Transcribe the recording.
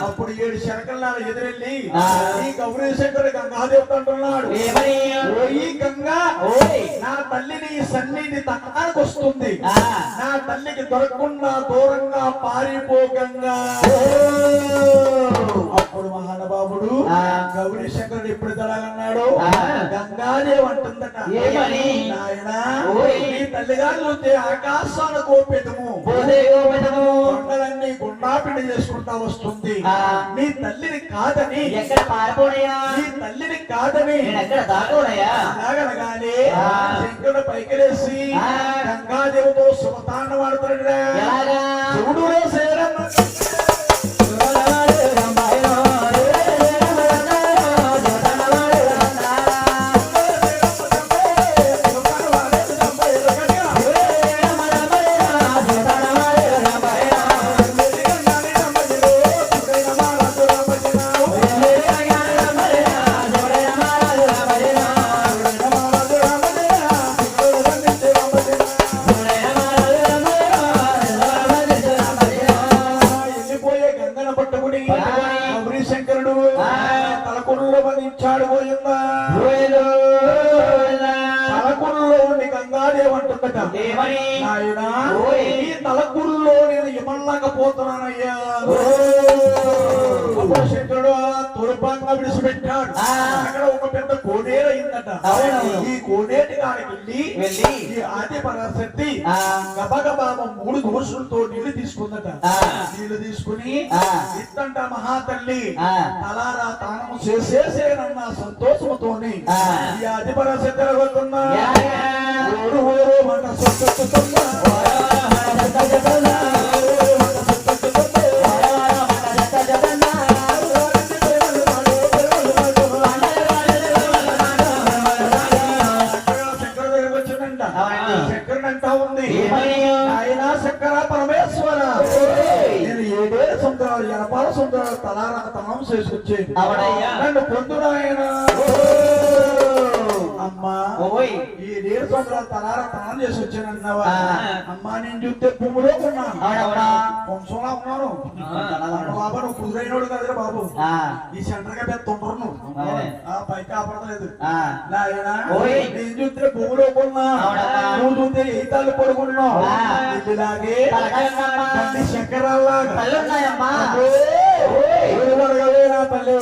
అప్పుడు 7 శరకల్లాల ఎదురెళ్ళి ఈ గౌరీ శంకరుడు గంగాదేవత అంటున్నాడు, ఓ ఈ గంగా నా తల్లిని సన్నిధి తనకు వస్తుంది, నా తల్లికి దొరకకుండా దూరంగా పారిపోగంగా. అప్పుడు మహానుభావుడు గౌరీ శంకరుడు ఎప్పుడు తడాలన్నాడు, గంగాదేవి అంటుందట, నాయనా నీ తల్లిగారు చూస్తే ఆకాశాన్ని కోపెదము కొండలన్నీ గుండాపిడి చేసుకుంటా వస్తుంది, నీ తల్లిని కాదని ఎక్కడ పారిపోనయ్యా, నీ తల్లిని కాదని ఎక్కడ దాకోనయ్యా అలాగనగానే శంకరుడు పైకిలేసి గంగాదేవితో సుమతాండ వాడుతాడు. శివుడు శంకరుడు తలకొండలో బంధించాడు. పోయిందా తలకొండలో ఉండి గంగాదేవి అంటుందట, నాయనా ఈ తలకొండలో నేను ఇమ్మలేకపోతున్నానయ్యా. శంకరుడు తురపాంగా విడిచిపెట్టాడు. అక్కడ ఒక పెద్ద కోనేరు అయిందట. ఈ కోనేటి కాడికి వెళ్ళి ఈ ఆది పరాశక్తి గబగబా 3 దోషులతో నీళ్లు తీసుకుందట. నీళ్లు తీసుకుని ఇద్దంట మహాతల్లి తలారా తానము చేసేసేనన్న సంతోషముతోని ఈ ఆది పరాశక్తి ఎలాగొస్తున్నా ఊరు ఊరు మన సొంత తలారా తనం చేసుకొచ్చేది నన్ను పొందునాయన. అమ్మా ఈ 7 సంవత్సరాలు తలారా తనం చేసి వచ్చానన్నావా? అమ్మా నేను చూస్తే భూమిలో ఉన్నాను, వంశంలా ఉన్నాను. బాబా నువ్వు కుదురైనోడు కదరా బాబు, ఈ సెంటర్ గా పెద్ద తొందర నువ్వు పైకి కాపడలేదు. నేను చూస్తే భూమిలో ఉన్నా, నువ్వు చూస్తే ఈతాలు పడుకున్నావు. ఇలాగే శంకరాల్లాగా నా తల్లి